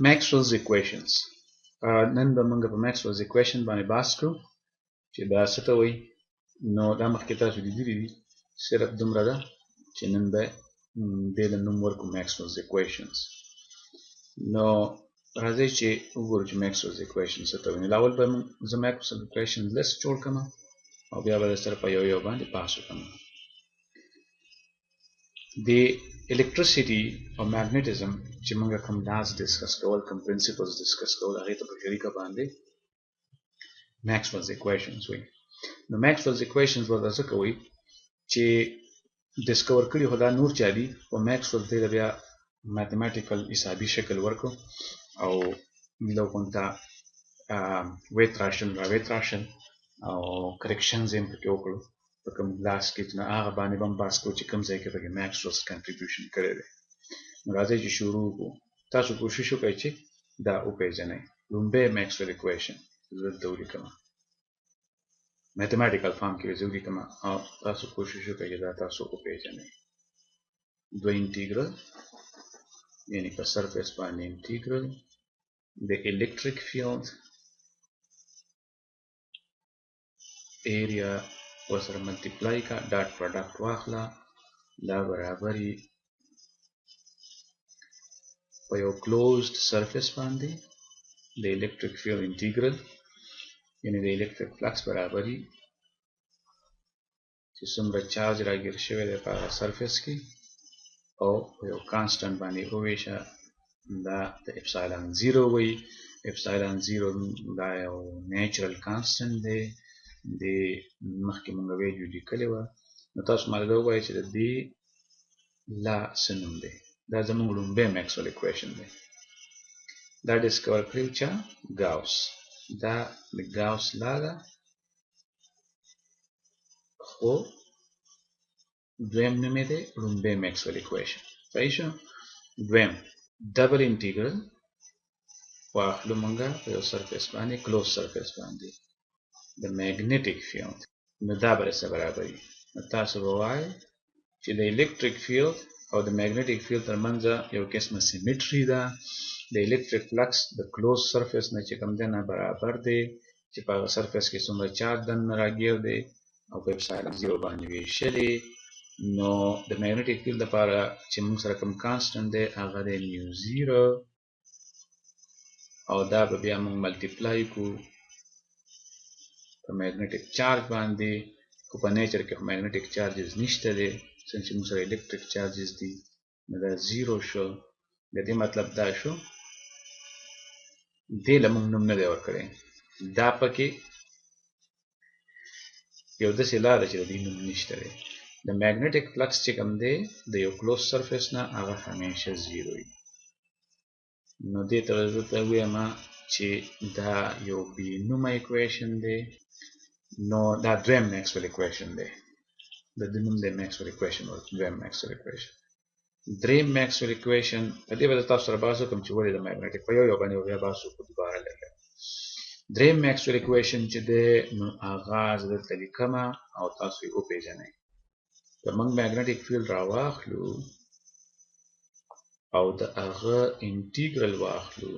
Maxwell's equations. نن به موږ په Maxwell's equation باندې بحث کوو چې دا څه ته وایي. نو دا مخکې تاسو لیدلي دي، صرف دومره ده چې نن به دې له نوم ورکړو Maxwell's equations. نو راځئ چې وګورو چې Maxwell's equations څه ته وایي. نو اول به زه Maxwell's equations list جوړ کړم او بیا به سره په یو یو باندې بحث وکړم. د electricity او magnetism چې موږ کوم laws discuss کول، کوم principles discuss کول، هغه ته په شریکه باندې Maxwell's equations وایي. نو Maxwell's equations ورته څه کوي چې ډسکور کړي خو دا نور چا دي، او Maxwell دې بیا mathematical حسابي شکل ورکړو او لو کومتا ویتراشن او corrections یې پکې وکړو په کوم کلاس کې، نو هغه باندې هم بحث کوو چې کوم ځای کې پکې Maxwell's contribution کړی دی. نو راځئ چې شروع وکړو. تاسو کوشش وکړئ چې دا وپېژنئ. لومبۍ Maxwell equation زه دلته ولیکم، mathematical form کې زه ولیکم او تاسو کوشش وکړئ چې دا تاسو وپېژنئ. دوه انټیګرل یعنی په سرفیس باندې انټیګرل د electric field area ورسره ملټیپلای کا، ډاټ پروډکټ واخله، دا برابري په یو closed surface باندې د electric field integral یعنی د electric flux برابري چې څومره چارج راګیر شوی دی په هغه surface کې او په یو کانسټنټ باندې وویشه، دا د اپسایلن 0 وایي. اپسایلن 0 دا یو نیچرل کانسټنټ دی، د مخکې مونږ ویلو لیکلې وه. نو تاسو ماته دا ووایئ چې د دې لا څه نوم دی. دا زموږ لومبۍ Maxwell equation دی. دا ډسکور کړی چا؟ ګاوس. دا د ګاوس لا ده، خو دویم نوم یې دی لومبۍ Maxwell equation. صحیح شو؟ دویم ډبل انټیګرل واخلو مونږه په یو سرفیس باندې، کلوز سرفیس باندې د میګنیټیک فیلډ. نو دا به څه برابري؟ نو تاسو به وایئ چې د electric field او د magnetic field ترمنځ یو قسمه سیمیټري ده. د electric flux د closed surface نه چې کوم دی نه برابر دی چې په هغه surface کې څومره چارج دننه راګیر دی او په اپسایلن 0 باندې ویشلې. نو د magnetic field لپاره چې موږ سره کوم کانسټنټ دی هغه دی میو 0 او دا به بیا موږ ملټیپلای کړو په magnetic charge باندې، خو په نیچر کې magnetic charges نشته دی څنګه چې موږ سره electric charges دي. نو دا 0 شو. د دې مطلب دا شو دې له موږ نوم نه دی ورکړی. دا پکې یو داسې لار ده چې د دې نوم نشته دی. د magnetic flux چې کوم دی د یو closed surface نه هغه همیشه 0 وي. نو دې ته زه ته ووایم چې دا یو بې نومه equation دی. نو دا دویم Maxwell equation دی. د دې نوم دی Maxwell equation او دویم Maxwell equation. دریم Maxwell equation په دې به تاسو سره بحث وکړم چې ولې د magnetic په یو باندې بیا بحث وکړو دوباره لږ. دریم Maxwell equation چې دی نو هغه زه دلته لیکم او تاسو یې وپېژنئ. که موږ magnetic field راواخلو او د هغه انټیګرل واخلو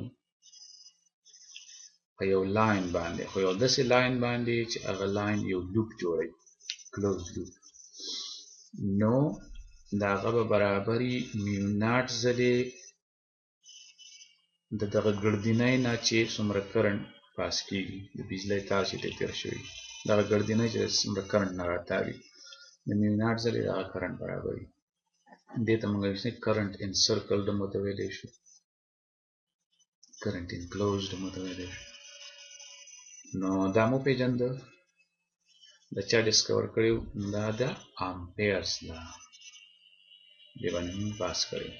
په یو لاین باندې، خو یو داسې لاین باندې چې هغه لاین یو لوپ جوړوي، کلوز لوپ، نو د هغه به برابري میو ناټ ځلې د دغه ګردینۍ نه چې څومره کرنټ پاس کېږي، د بجلۍ تار چې تیر شوي، دغه ګردینۍ چې څومره کرنټ نه راتاوي د میو ناټ ځلې دغه کرنټ برابري. دې ته موږ کرنټ انسرکلډ هم ورته ویلی شو، کرنټ انکلوزډ هم ورته ویلی شو. نو دا مو وپېژنده. د چا ډسکور کړی و؟ دا د امپیرز لا، دې باندې موږ بحث کړی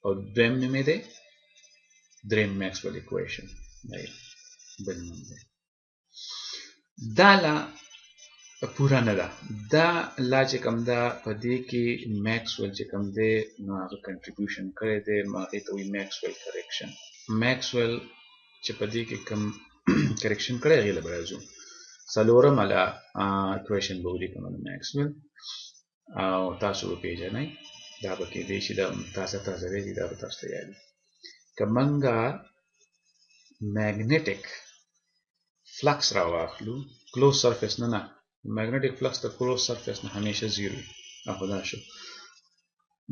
او دویم نوم یې دی دریم Maxwell equation. دا یې بل نوم دی. دا لا پوره نه ده. دا لا چې کوم ده په دې کې Maxwell چې کوم دی نو هغه کنټریبیوشن کړی دی، هغې ته وایي Maxwell correction. Maxwell چې په دې کې کوم کریکشن کړی هغې له به راځو. څلورمه لا equation به ولیکم د Maxwell او تاسو وپېژنئ. دا به کېدی شي دا تازه دی، دا به تاسو ته یاد وي. که منګه magnetic flux راواخلو close surface نه magnetic flux ته close surface نه همیشه زیرو اخو دا شو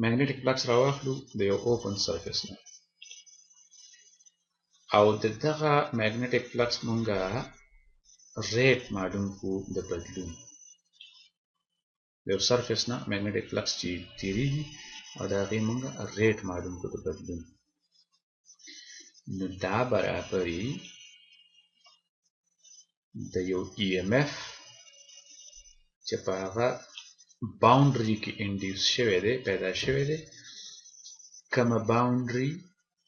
magnetic flux راواخلو د یو open surface نه او دغه magnetic flux مونږه ریټ معلوم کو د بدلون د یو surface نه magnetic flux چې تیریږي او د هغې مونږه ریټ معلوم کو د بدلون نو دا برابري د یو EMF چې په هغه باونډري کې انډیوس شوی دی پیدا شوی دی کومه باونډري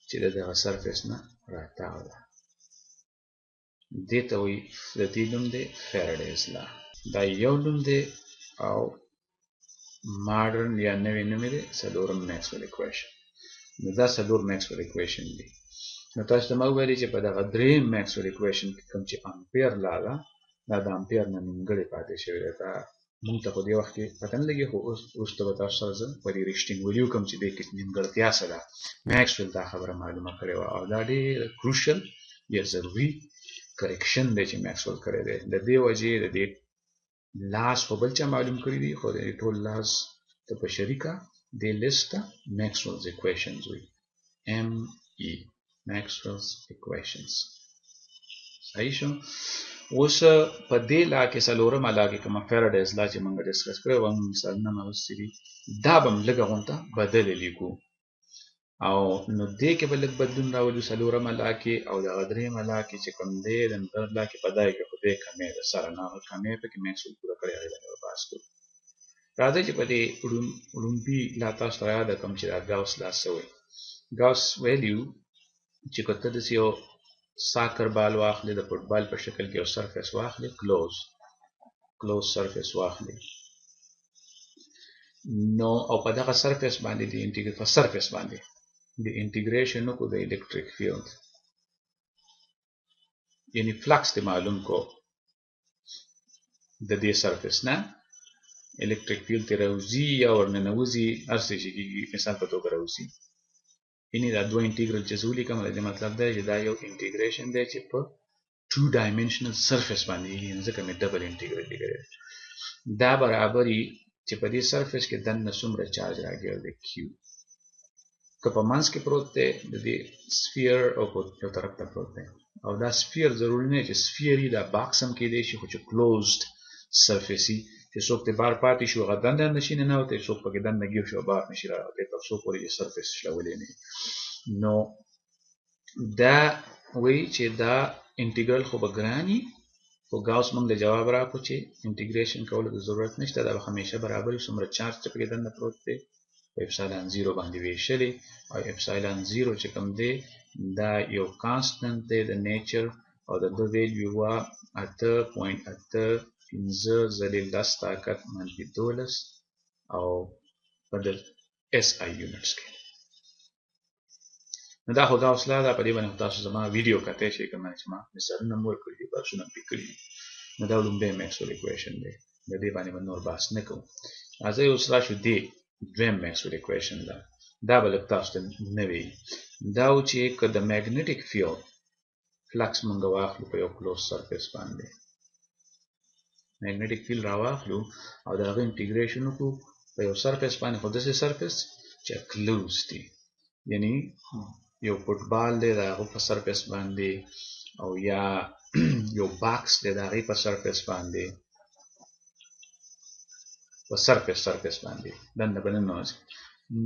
چې دغه سرفیس نه راتاو ده دې ته وایي د دې نوم دی فیرډیز لا دا یو نوم دی او ماډرن یا نوی نوم دی څلورم میکسویل اکویشن نو دا څلور میکسویل اکویشن دی نو تاسو ته ما وویلې چې په دغه درېیم میکسویل اکویشن کې کوم چې امپیر لا ده دا د امپیر نه نیمګړې پاتې شوې ده دا مونږ ته په دې وخت کې پته نه لګي خو اوس ته به تاسو سره زه په دې رښتینولي وکړم چې دې کې نیمګړتیا څه ده میکسویل دا خبره معلومه کړې وه او دا ډېر کروشل یا ضروري کریکشن دی چې میکسویل کړی دی د دې وجې د دې لاس خو بل چا معلوم کړي دي خو د دې ټول لاس ته په شریکه دې لیست ته میکسویلز اکویشنز وایي ME Maxwell's equations صحیح شو اوس په دې لا کې څلورمه لا کې کومه فیرډیز لا چې موږ ډسکس کړی وو مثالونه مې اوس دي دا به هم لږه غونته بدلې لیکو او نو دې کې به لږ بدلون راولو څلورمه لا کې او دغه درېیمه لا کې چې کوم دی د نمبر لا کې په دای کې خو دې کمې ده سره نه کمې پکې میکسول پوره کړی هغې باندې به بحث کوو راځئ چې په دې اولمپي لا تاسو ته یاده کړم چې دا ګاوس لا څه وایي ګاوس ویلیو چې که ته داسې یو ساکر بال واخلې د فوټبال په شکل کې یو سرفیس واخلې کلوز سرفیس واخلې نو او په دغه سرفیس باندې د انټیګریشن وکړو د الکتریک فیلډ یعنی فلکس دې معلوم کو د دې سرفیس نه الکتریک فیلډ ترې راوځي یا ورننوځي هر څه چې کېږي مثال په توګه راوځي یعنی دا دوه انټیګرل چې زه ولیکم د دې مطلب دی چې دا یو انټیګریشن دی چې په 2 ډایمنشنل سرفیس باندې یعنی ځکه مې ډبل انټیګرل لیکلی دا برابري چې په دې سرفیس کې دننه څومره چارج راګرځي کیو که په منځ کې پروت دی د دې سفیر او په یو طرف ته پروت دی او دا سفیر ضروري نه چې سفیر دا باکس هم کېدی شي خو چې کلوزډ سرفیس وي چې څوک ته بار پاتې شو هغه دننه نشي ننوتی څوک پکې دننه ګیر شو بار نشي راوتی تر څو پورې چې سرفیس شلولی نه نو دا وایي چې دا انټیګرل خو به ګران وي خو ګاوس موږ له جواب راکړو چې انټیګریشن کولو ته ضرورت نشته دا به همیشه برابر وي څومره چارج چې پکې دننه پروت دی په اپسایلن 0 باندې ویشلی او اپسایلن 0 چې کوم دی دا یو کانسټنټ دی د نیچر او د ده ویلیو وه 8.85 ځلې 10 طاقت منفي 12 او په د SI یونټس کې نو دا خو ګاوس لا ده په دې باندې تاسو زما ویډیو کتلی شئ که چې ما مثالونه مو ورکړي دي بحثونه مې کړي دي نو دا لومړی میکسویل اکویشن دی د دې باندې به نور بحث نه کوو راځئ اوس راشو دې دویم میکسویل اکویشن ده دا به لږ تاسو ته نوی دا و چې که د میګنیټیک فیلډ فلکس موږ واخلو په یو کلوز سرفیس باندې میګنیټیک فیلډ راواخلو او د هغه انټیګریشن وکړو په یو سرفیس باندې خو داسې سرفیس چې کلوز دی یعنی یو فوټبال دی د هغه په سرفیس باندې او یا یو باکس دی د هغې په سرفیس باندې په سرفیس باندې دننه به ننوځي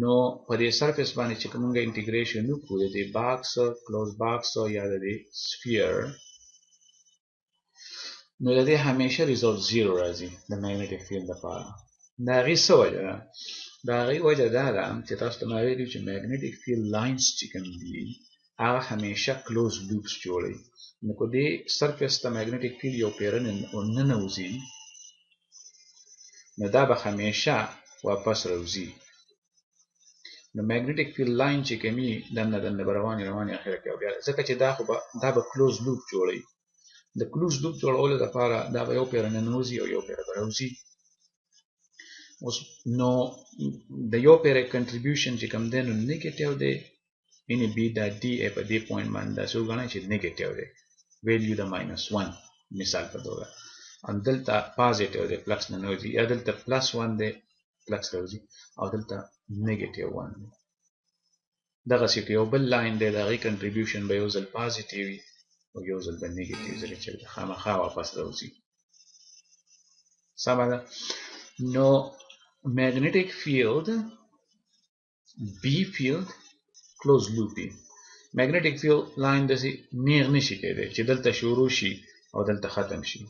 نو په دې سرفیس باندې چې موږ انټیګریشن وکړو د دې باکس کلوز باکس یا د دې سفیر نو د دې همیشه ریزلټ 0 راځي د میګنیټیک فیلډ لپاره د هغې څه وجه ده د هغې وجه دا ده چې تاسو ته ما ویلي چې میګنیټیک فیلډ لاینز چې کوم دي هغه همیشه کلوز لوپس جوړوي نو که دې سرفیس ته میګنیټیک فیلډ یو پیره ننوځي نو دا به همیشه واپس راوځي نو میګنیټیک فیلډ لاین چې کومي دننه به روانې اخره کې بیا ځکه چې دا به کلوز لوپ جوړوي د کلوز لوپ جوړولو لپاره دا به یو پیره ننوځي او یو پیره به راوځي اوس نو د یو پیره کنټریبیوشن چې کوم دی نو نیګیټیو دی یعنی بی دا ډي ای په دې پوینټ باندې داسې وګڼئ چې نیګیټیو دی ویلیو د -1 مثال په توګه او دلته پازیټیو دی فلکس نه نوځي یا دلته +1 دی فلکس راوځي او دلته نیګیټیو 1 دی دغسې که یو بل لاین دی د هغې کنټریبیوشن به یو ځل پازیټیو وي او یو ځل به نیګیټیو ځکه چې خامخا واپس راوځي سمه ده نو magnetic field B field close loopy magnetic field line داسې نیغ نشي کېدی چې دلته شروع شي او دلته ختم شي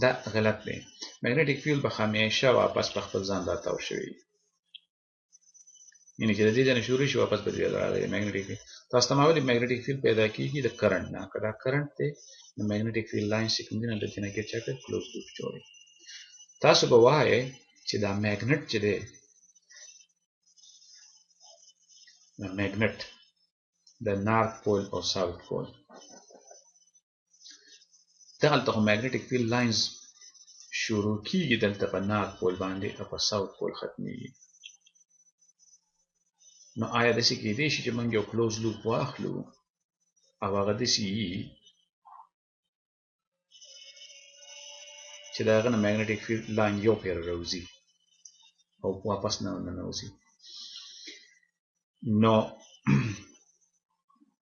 دا غلط دی magnetic field به همیشه واپس په خپل ځان راتاو شوی یعنی چې د دې ځای شروع شي واپس به دې راغلی magnetic field تاسو ته ما ویلي magnetic field پیدا کېږي د کرنټ نه که دا کرنټ دی نو magnetic field line چې کوم دی نو د دې نه کې چا کړی close loop جوړوي تاسو به وایئ چې دا میګنټ چې دی دا میګنټ د نارت پول او ساوت پول دغلته خو میګنټیک فیلډ لاینز شروع کیږي دلته په نارت پول باندې او په ساوت پول ختمیږي نو آیا داسې کیدی شي چې موږ یو کلوز لوپ واخلو او هغه داسې وي چې د هغه نه میګنټیک فیلډ لاین یو پیر راوځي او واپس نه ننوځي نو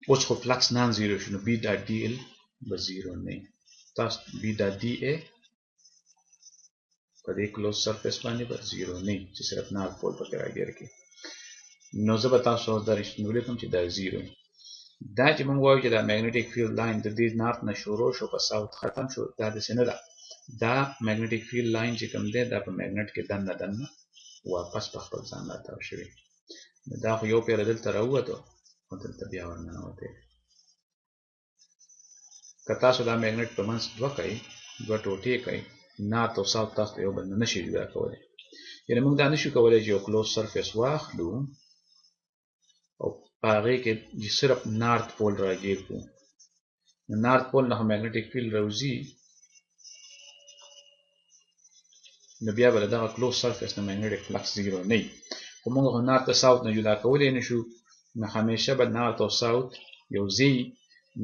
اوس خو فلکس نان زیرو شو نو بی ډاټ ډي ال به زیرو نه تاسو بی ډاټ ډي ای په دې کلوز سرفیس باندې به زیرو نه چې صرف نارت پول پکې راګیر کې نو زه به تاسو دا رښتینولي کوم چې دا زیرو دا چې موږ وایو چې دا میګنټیک فیلډ لاین د دې نارت نه شروع شو په ساوت ختم شو دا داسې نه ده دا میګنټیک فیلډ لاین چې کوم دی دا په میګنټ کې دننه واپس په خپل ځان راتاو شوی دا خو یو پیر دلته راووتو او دلته بیا ورننوتی که تاسو دا میګنټ په منځ دوه کوئ دوه ټوټې کوئ نارت او ساوت تاسو ته یو بل نه نشي جدا کولی یعنې موږ دا نشو کولی چې یو کلوز سرفیس واخلو او په هغې کې صرف نارت پول راګیر کړو نارت پول نه خو میګنټیک فیلډ راوځي نو بیا به له دغه کلوز سرفیس نه میګنټیک فلکس زیرو نه وي خو موږ خو نارت او ساوت نه جدا کولی نه شو نو همیشه به نارت او ساوت یو ځای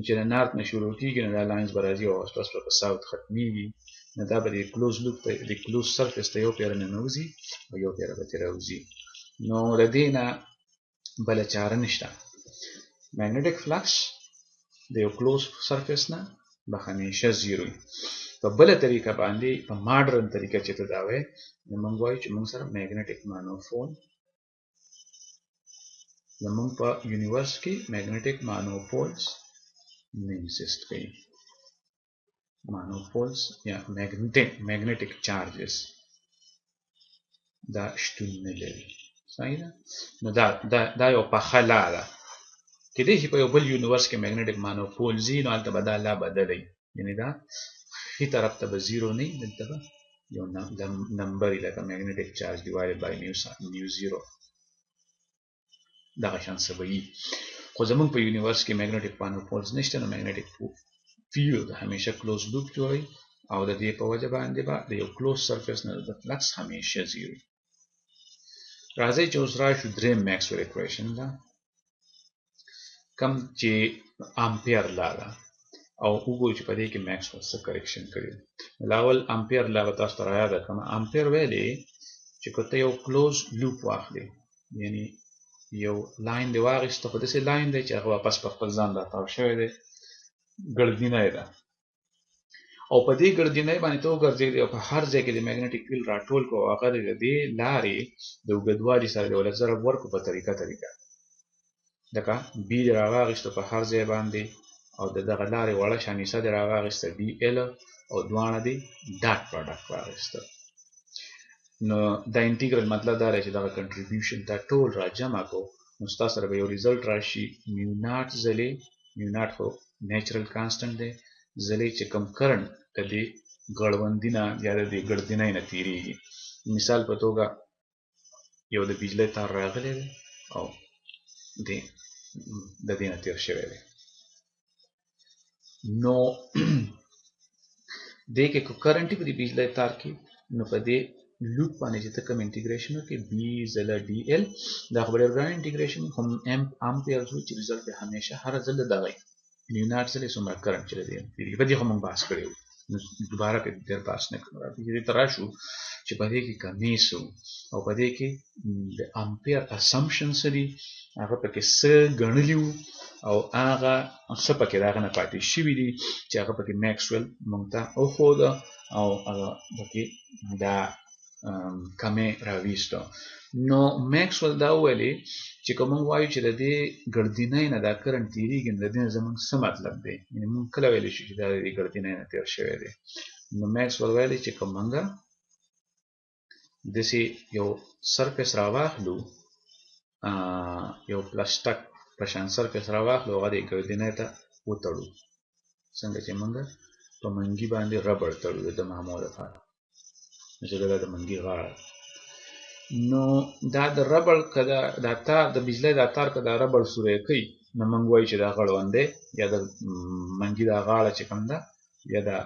چې د نارت نه شروع کېږي نو دا لاینز به راځي او واپس به په ساوت ختمیږي نو دا به د کلوز لوپ ته د کلوز سرفیس ته یو پیره ننوځي او یو پیره به ترې راوځي نو د دې نه بله چاره نشته میګنټیک فلکس د یو کلوز سرفیس نه به همیشه زیرو وي په بله طریقه باندې په ماډرن طریقه چې ته دا وایې نو موږ وایو چې موږ سره میګنټیک مانوفول زموږ په یونیورس کې میګنټیک مانوپولز نه ایگزیسټ کوي مانوپولز یا میګنټیک چارجز دا شتون نه لري صحیح ده نو دا یو پخه لاره ده کېدای شي په یو بل یونیورس کې میګنټیک مانوپولز وي نو هلته به دا لا بدله وي یعنې دا ښي طرف ته به زیرو نه وي دلته به یو نمبر وي لکه میګنټیک چارج ډیوایډډ بای میو زیرو دغه شان څه به وي خو زموږ په یونیورس کې میګنټیک مانوپولز نشته نو میګنټیک فیلډ همیشه کلوز لوپ جوړوي او د دې په وجه باندې به د یو کلوز سرفیس نه د فلکس همیشه زیرو راځئ چې اوس راشو دریم میکسویل اکویشن ده کوم چې امپیر لا ده او وګورو چې په دې کې میکسویل څه کریکشن کړي اول امپیر لا به تاسو ته رایاده کړم امپیر ویلې چې که ته یو کلوز لوپ واخلې یعنی یو لاین دی واخیسته خو داسې لاین دی چې هغه واپس په خپل ځان راتاو شوی دی ګړدینی ده او په دې ګړدینۍ باندې ته وګرځېدې او په هر ځای کې د میګنټیک فیلډ راټول کړو او هغه د دې لارې د اوږدوالي سره د ولس ضرب ورکړو په طریقه لکه بي دې راواخیستو په هر ځای باندې او د دغه لارې وړه شانیسه دې راواخیسته بي ال او دواړه دې ډاټ پروډکټ واخیسته نو دا انټیګرل مطلب دا دی چې دغه کنټریبیوشن دا ټول را جمع کړو نو ستا سره به یو ریزلټ راشي میو ناټ ځلې میو ناټ خو نیچرل کانسټنټ دی ځلې چې کم کرنټ د دې ګړوندي نه یا د دې ګړدینۍ نه تیریږي مثال په توګه یو د بجلی تار راغلی دی او د دې نه تیر شوی دی نو دې کې که کرنټ په دې بجلی تار کې نو په دې لوپ باندې چې ته کوم انټیګریشن وکړې بي ضله ډي ال دا خو ډېر ګران انټیګریشن هم امپیرز وي چې رزلټ به همیشه هر ځل دغه یونټ ځلې څومره کرنټ چې دی په دې خو موږ بحث کړی وو نو دوباره په دې بحث نه کوو دې ته راشو چې په دې کې کمی سو او په دې کې د امپیر اسامپشن سری هغه پکې څه ګڼلی وو او هغه څه پکې دغه نه پاتې شوي دي چې هغه پکې میکسویل موږ ته وښوده او هغه پکې دا کمې راویسته نو میکسویل دا وویلې چې که موږ وایو چې د دې ګردینۍ نه دا کرنټ تېرېږي نو د دې نه زموږ څه مطلب دی یعنې موږ کله ویلی شو چې دا د دې ګردینۍ نه تېر شوی دی نو میکسویل ویلې چې که موږ داسې یو سرفیس راواخلو یو پلاستیک په شان سرفیس راواخلو هغه دې ګردینۍ ته وتړو څنګه چې موږ په منګي باندې ربړ تړو د معمول لپاره چې دا د منګي غاړه نو دا د ربړ که دا تار د بجلۍ دا تار که دا ربړ سوری کوي نو موږ وایو چې دا غړوند دی یا د منګي دا غاړه چې کوم ده یا دا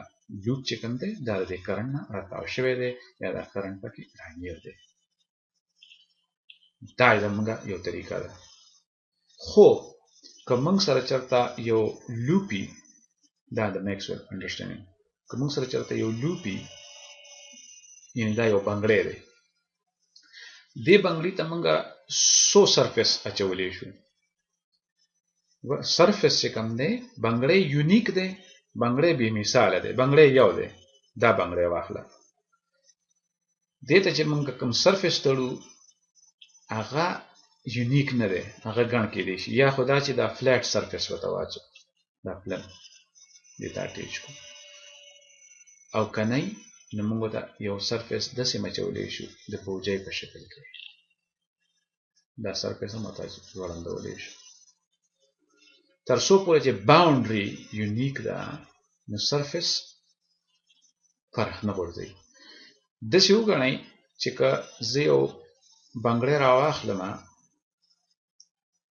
لوپ چې کوم دی دا د دې کرنټ نه راتاو شوی دی یا دا کرنټ پکې راګیر دی دا زموږ یو طریقه ده خو که موږ سره چېرته یو لوپي دا د میکسویل انډرسټینډینګ که موږ سره چېرته یو لوپي یعنې دا یو بنګړی دی دې بنګړي ته موږ څو سرفیس اچولی شو سرفیس چې کوم دی بنګړی یونیک دی بنګړی بې مثاله دی بنګړی یو دی دا بنګړی واخله دې ته چې موږ کوم سرفیس تړو هغه یونیک نه دی هغه ګڼ کېدی شي یا خو دا چې دا فلیټ سرفیس ورته واچو دا پلن دې ته اټیچ کړو او که نه نو موږ ته یو سرفیس داسې مچولی شو د بوجۍ په شکل کې دا سرفیس هم ورته ځوړندولی شو تر څو پورې چې باونډري یونیک ده نو سرفیس فرق نه غورځوي داسې وګڼئ چې که زه یو بنګړی راواخلم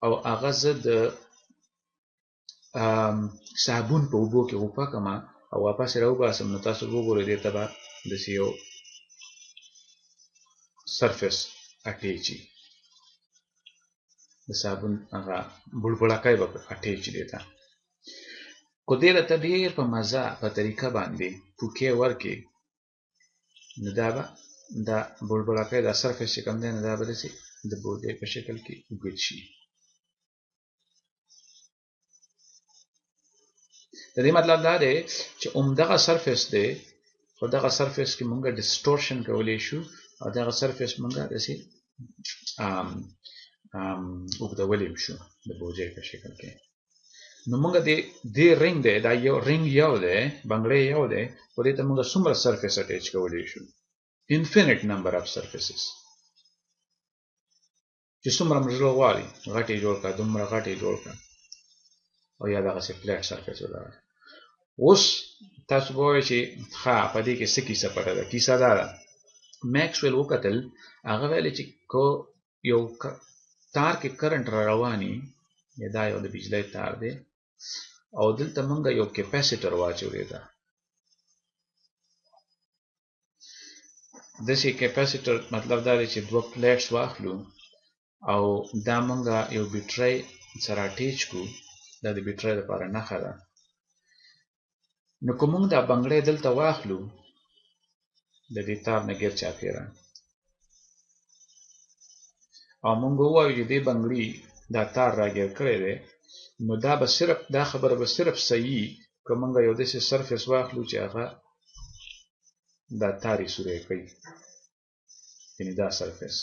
او هغه زه د صابون په اوبو کې وپاکم او واپس یې راوباسم نو تاسو وګورئ دې ته به داسې یو سرفیس اټیچي د صابون هغه بړبړکی به اټیچي دې ته خو دې ته ډېر په مزه په طریقه باندې پوکې ورکړي نو دا به دا بړبړکی دا سرفیس چې کوم دی نو دا به داسې د بوجۍ په شکل کې اوږد شي د دې مطلب دا دی چې همدغه سرفیس دی خو دغه سرفیس کې موږ ډسټورشن کولی شو او دغه سرفیس موږ داسې اوږدولی شو د بوجۍ په شکل کې نو موږ دې رنګ دی دا یو رنګ یو دی بنګړی یو دی خو دې ته موږ څومره سرفیس اټیچ کولی شو infinite number of surfaces چې څومره موږ زړه غواړي غټ یې جوړ کړه دومره غټ یې جوړ کړه او یا دغسې فلیټ سرفیس ولرئ اوس تاسو به وایئ چې ښه په دې کې څه کیسه پټه ده کیسه دا ده میکسویل وکتل هغه ویلې چې که یو تار کې کرنټ را رواني یا دا یو د بجلۍ تار دی او دلته موږ یو کیپاسیټر واچولی ده داسې کیپاسیټر مطلب دا دی چې دوه پلیټس واخلو او دا موږ یو بیټرۍ سره اټیچ کړو دا د بیټرۍ لپاره نښه ده نو که موږ دا بنګړی دلته واخلو د دې تار نه ګیر چاپېره او موږ ووایو چې دې بنګړي دا تار راګیر کړی دی نو دا خبره به صرف صحیح که موږ یو داسې سرفیس واخلو چې هغه دا تار یې سوری کوي یعنې دا سرفیس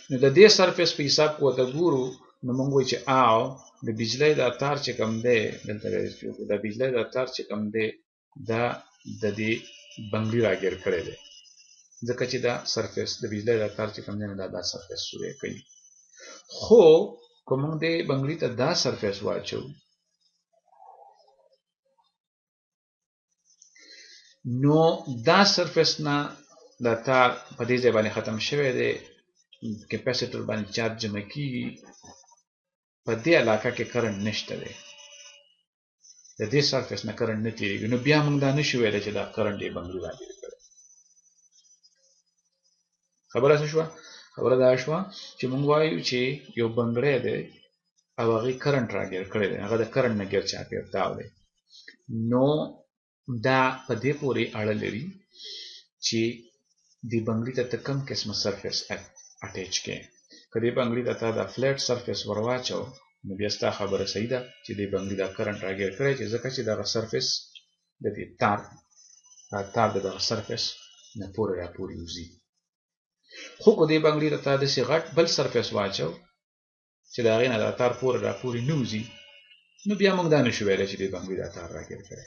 نو د دې سرفیس په حساب که ورته ګورو نو موږ وایو چې او د بجلۍ دا تار چې کوم دی دلته د بجلۍ دا تار چې کوم دی دا د دې بنګړي راګیر کړی دی ځکه چې دا سرفیس د بجلۍ دا تار چې کوم دی نو دا سرفیس سوری کوي خو که موږ دې بنګړي ته دا سرفیس واچو نو دا سرفیس نه دا تار په دې ځای باندې ختم شوی دی کیپاسیټر باندې چارج جمع کیږي په دې علاقه کې کرنټ نشته دی د دې سرفیس نه کرنټ نه تېرېږي نو بیا موږ دا نشو ویلی چې دا کرنټ یې بنګړي راګیر کړی خبره څه شوه؟ خبره دا شوه چې موږ وایو چې یو بنګړی دی او هغې کرنټ راګیر کړی دی، هغه د کرنټ نه ګیر چاپېر تاو دی. نو دا په دې پورې اړه لري چې دې بنګړي ته ته کوم قسمه سرفیس اټیچ کړې. که دې بنګړي ته تا دا فلیټ سرفیس ور واچو نو بیا ستا خبره صحیح ده چې دې بنګړي دا کرنټ راګیر کړی چې ځکه چې دغه سرفیس د دې تار د دغه سرفیس نه پورې راپورې وځي. خو که دې بنګړي ته تا داسې غټ بل سرفیس واچو چې د هغې نه دا تار پورې راپورې نه وځي نو بیا موږ دا نشو ویلی چې دې بنګړي دا تار راګیر کړی.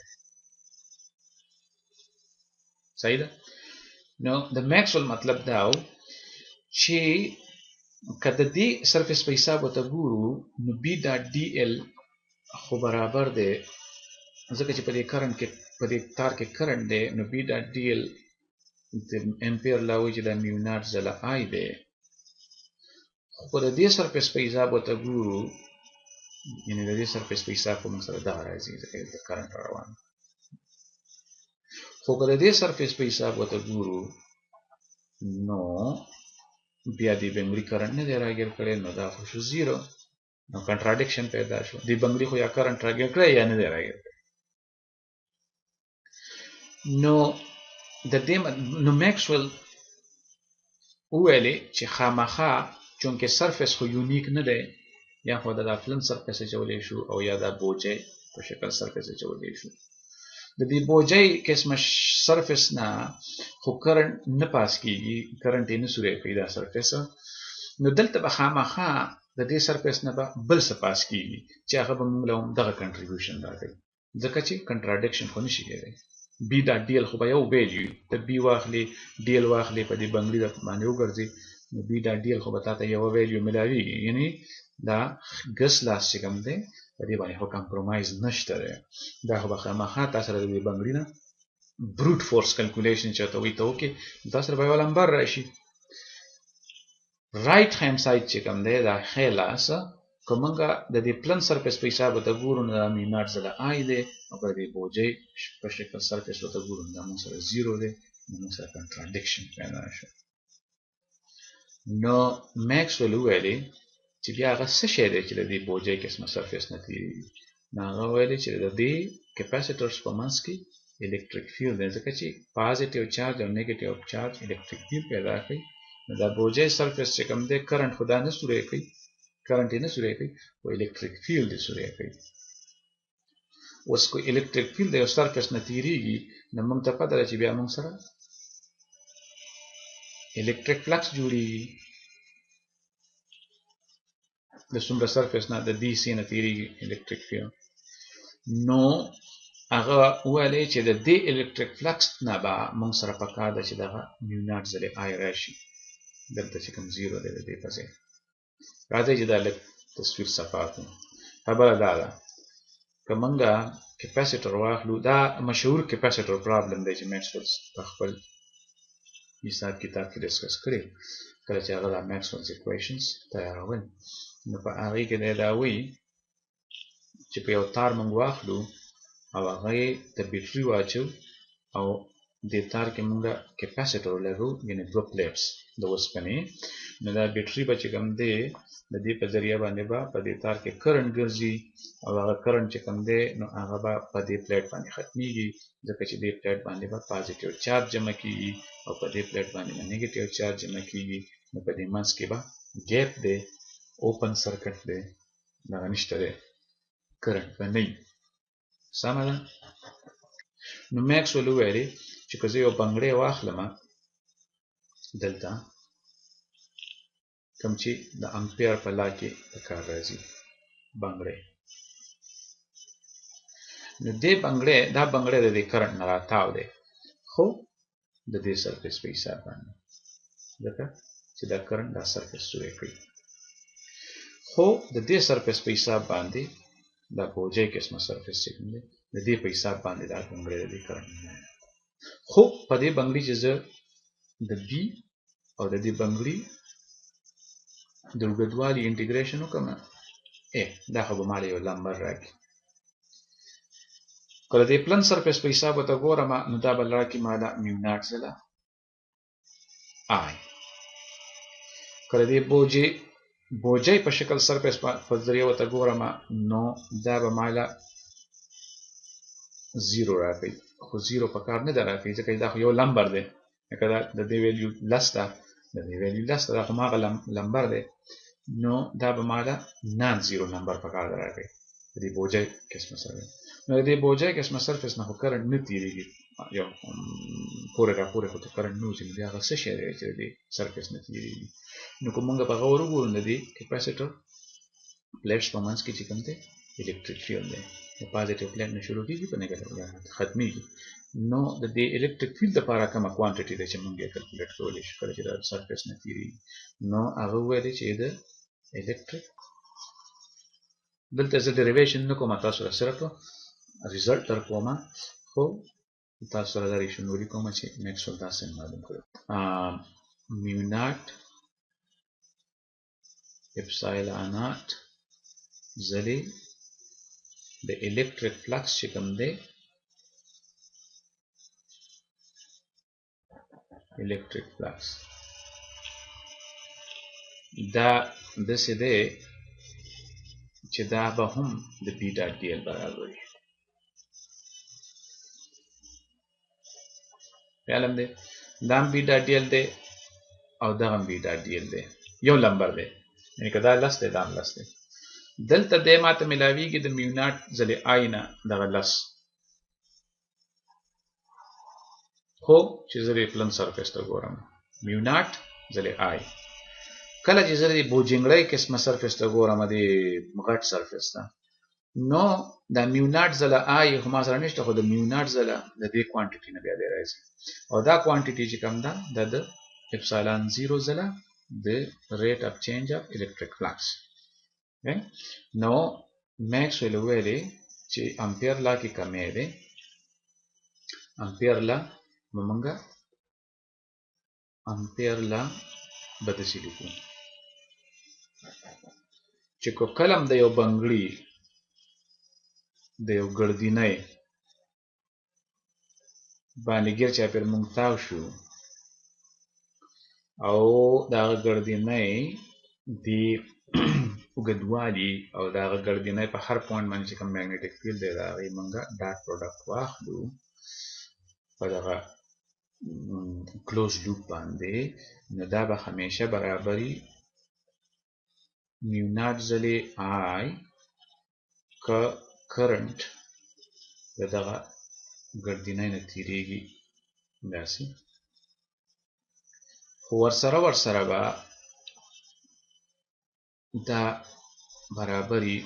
صحیح ده؟ نو د میکسول مطلب دا و چې که د دې سرفیس په حساب ورته ګورو نو بي ډاټ ډي ایل خو برابر دی ځکه چې په دې تار کې کرنټ دی نو بي ډاټ ډي ایل د امپیر لا وایي چې دا میو ناټ ځله آی دی. خو د دې سرفیس په حساب ورته ګورو یعنې د دې سرفیس په حساب په موږ سره دغه راځي ځکه د کرنټ روان. خو که د دې سرفیس په حساب ورته ګورو نو بیا دې بنګړي کرنټ نه دی راګیر کړی نو دا خو شو زیرو. نو کنټراډکشن پیدا شو. دې بنګړي خو یا کرنټ راګیر کړی یا نه دی راګیر کړی. نو میکسول وویلې چې خامخا چونکې سرفیس خو یونیک نه دی یا خو دا فلن سرفیس اچولی شو او یا دا بوجی په شکل سرفیس اچولی شو. د دې بوجی قسمه سرفیس نه خو کرنټ نه پاس کیږي، کرنټ یې نه سوری کوي دا سرفیس. نو دلته به خامخا د دې سرفیس نه به بل څه پاس کیږي چې هغه به موږ له دغه کنټریبیوشن راکوي ځکه چې کنټراډکشن خو نشي کېدی. بي ډاټ ډي ایل خو به یو بیل وي، ته بي واخلې ډي ایل واخلې په دې بنګړي باندې وګرځې نو بي ډاټ ډي ایل خو به تا ته یوه ویلیو میلاویږي. یعنې دا ګس لاس چې کوم دی په دې باندې خو کمپرومایز نشته دی. دا خو به خامخا تا سره د دې بنګړي نه بروټ فورس کلکولیشن چې ورته وایي ته وکړې نو تا سره به یو نمبر راشي. رایټ هینډ ساید چې کوم دی دا ښی لاس که موږ د دې پلن سرفیس په حساب ورته ګورو نو دا میو ناټ ځله آی دی او که د دې بوجۍ په شکل سرفیس ورته ګورو نو دا موږ سره زیرو دی. نو موږ سره کنټراډکشن پیدا شو. نو میکسول وویلې چې بیا هغه څه شی دی چې د دې بوجۍ قسمه سرفیس نه تېرېږي. نو هغه ویلې چې د دې کیپاسیټرز په منځ کې الکتریک فیلډ دی ځکه چې پازیټیو چارج او نیګیټیو چارج الکتریک فیلډ پیدا کوي. نو دا بوجۍ سرفیس چې کوم دی کرنټ خو دا نه سوری کوي، کرنټ یې نه سوری کوي خو الکتریک فیلډ یې سوری کوي. اوس که الکتریک فیلډ د یو سرفیس نه تېرېږي نو موږ ته پته ده چې بیا موږ سره الکتریک فلکس جوړېږي. د څومره سرفیس نه د دې سي نه تېرېږي الکتریک فیلډ. نو هغه وویلې چې د دې الکتریک فلکس نه به موږ سره پکار ده چې دغه میو ناټ ځلې آی راشي دلته چې کوم زیرو دی د دې په ځای. راځئ چې دا لږ تصویر صفا کړو. خبره دا ده که موږ کیپاسیټر واخلو، دا مشهور کیپاسیټر پرابلم دی چې میکسول په خپل حساب کتاب کې ډسکس کړی کله چې هغه دا میکسولز ایکویشنز تیارول. نو په هغې کې دی دا وایي چې په یو تار موږ واخلو او هغه یې د بیټري واچو او دې تار کې موږ کیپاسیټر لرو یعنې دوه پلیټس د اوسپنې. نو دا بیټري به چې کوم دی د دې په ذریعه باندې به په دې تار کې کرنټ ګرځي او هغه کرنټ چې کوم دی نو هغه به په دې پلیټ باندې ختمیږي ځکه چې دې پلیټ باندې به پازیټیو چارج جمع کیږي او په دې پلیټ باندې به نیګیټیو چارج جمع کیږي. نو په دې منځ کې به ګیپ دی، اوپن سرکټ دی، دغه نشته دی، کرنټ به نه وي. سمه ده؟ نو میکسول وویلې چې که زه یو بنګړی واخلم دلته کوم چې د امپیر په لا کې په کار راځي بنګړی، نو دا بنګړی د دې کرنټ نه راتاو دی خو د دې سرفیس په حساب باندې ځکه چې دا کرنټ دا سرفیس سوری کوي. خو د دې سرفیس په حساب باندې دا بوجۍ قسمه سرفیس چې کوم دی د دې په حساب باندې دا بنګړی د دې کرنټ نه. خو په دې بنګړي چې زه د بي او د دې بنګړي د اوږدوالي انټیګریشن وکړم دا خو به ماله یو نمبر راکړي. که د دې پلن سرفیس په حساب ورته ګورم نو دا به راکړي ماله میو ناټ ځله آی. کله دې بوجي په شکل سرفیس په ذریعه ورته ګورم نو دا به ماله 0 راکوي خو 0 په کار نه ده راکوي ځکه دا خو یو لمبر دی لکه دا د دې ویلیو 10 ده د دې ویلیو 10 ده دا خو هماغه لمبر دی نو دا به ماله نان 0 نمبر په کار راکوي د دې بوجي قسمه سرفیس نو د دې بوجي قسمه سرفیس نه خو کرنټ نه تیریږي یو پورې راپورې خو ته کرنټ نه وځي نو بیا هغه څه شی دی چې د دې سرفیس نه تیریږي نو که مونږ په غور وګورو د دې کیپاسیټر پلیټس په منځ کې چې کوم دی الیکټریک فیلډ دی د پازیټیو پلیټ نه شروع کېږي په نیګیټیو پلیټ ختمېږي نو د دې الیکټریک فیلډ لپاره کومه کوانټیټي ده چې مونږ یې کلکولیټ کولی شو کله چې دا سرفیس نه تیریږي نو هغه وویلې چې د الیکټریک دلته زه ډیریویشن نه کوم تاسو سره صرف ریزلټ در کوم خو تاسو سره دا ریشنوري کوم چې میکسول داسې معلوم کړو میو ناټ اپسایلون ناټ ځلې د الیکټریک فلکس چې کوم دی الیکټریک فلکس دا داسې دی چې دا به هم د بی ډاټ ډي ال برابر وي خیالم دی دا هم بی ډاټ ډي ال دی او دا هم بی ډاټ ډي ال دی یو لمبر دی یعنې که دا لس دی دا هم لس دی دلته دی ماته ملاویږي د میو ناټ ځلې آی نه دغه لس خو چې زه د پلن سرفیس ته ګورم میو ناټ ځلې آی کله چې زه د بوجنګړۍ قسمه سرفیس ته ګورم د غټ سرفیس ته نو دا میو ناټ ځله آی خو ما سره نشته خو د میو ناټ ځله د دې کوانټیټي نه بیا دی راځي او دا کوانټیټي چې کوم ده دا د اپسایلون 0 ځله د ریټ اف چینج اف الیکټریک فلکس نو میکسویل ویلې چې امپیر لا کې کمی دی امپیر لا مونږه امپیر لا به داسې لیکو چې که کلم د یو بنګړي د یو ګردینۍ باندې ګیر چاپېر مونږ تاو شو او د هغه ګردینۍ د اوږدوالي او د هغه ګردینۍ په هر پوینټ باندې چې کوم میګنیټیک فیلډ دی د هغې مونږه ډاټ پروډکټ واخلو په دغه کلوز لوپ باندې نو دا به همیشه برابري میو ناټ ځلې آی که کرنټ د دغه ګردینۍ نه تیریږي داسې خو ورسره به دا برابري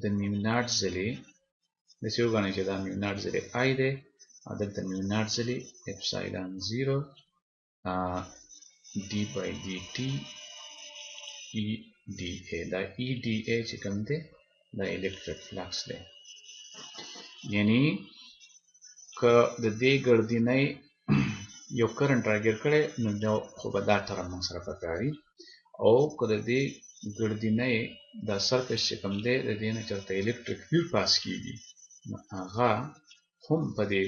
د میو ناټ ځلې داسې وګڼئ چې دا میو ناټ ځلې آی دی او دلته میو ناټ ځلې اپسایلون 0 डी بائی D T ای डी اے دا ای डी اے چې کوم دی دا الیکټریک فلکس دی یعنی که د دې ګردینۍ یو کرنټ راګیر کړی نو خو به دا ټرم موږ سره پکاري او که د دې ګردینۍ دا سرفیس چې کوم دی د دې نه چېرته الیکټریک فیلډ پاس کېږي نو هغه هم په دې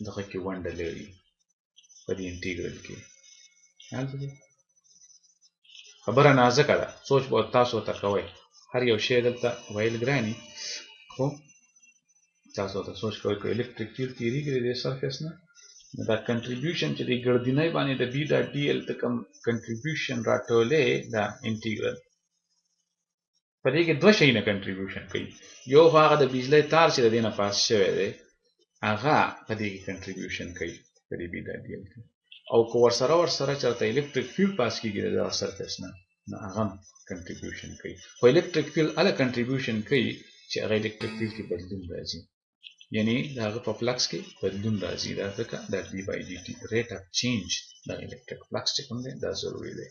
دغه کې ونډه لري په دې انټیګرل کې خبره نازکه ده سوچ به تاسو ته کوئ هر یو شی دلته ویل ګراني خو تاسو ته سوچ کوئ که الیکټریک فیلډ تیریږي د دې سرفیس نه نو دا کنټریبیوشن چې د ګردینۍ باندې د بی ډاټ ډي ال ته کوم کنټریبیوشن راټولې دا انټیګرل په دې کې دوه شیونه کنټریبیوشن کوي یو خو هغه د بجلۍ تار چې د دې نه پاس شوی دی هغه په دې کې کنټریبیوشن کوي په دې بی ډاټ ډي ال کې او که ورسره چېرته الیکټریک فیلډ پاس کېږي د دغه سرفیس نه نو هغه هم کنټریبیوشن کوي خو الیکټریک فیلډ هله کنټریبیوشن کوي چې هغه الیکټریک فیلډ کې بدلون راځي یعنی د هغه په فلکس کې بدلون راځي دا ځکه دا डी بائی D T ریټ اف چینج د الیکټریک فلکس چې کوم دی دا ضروري دی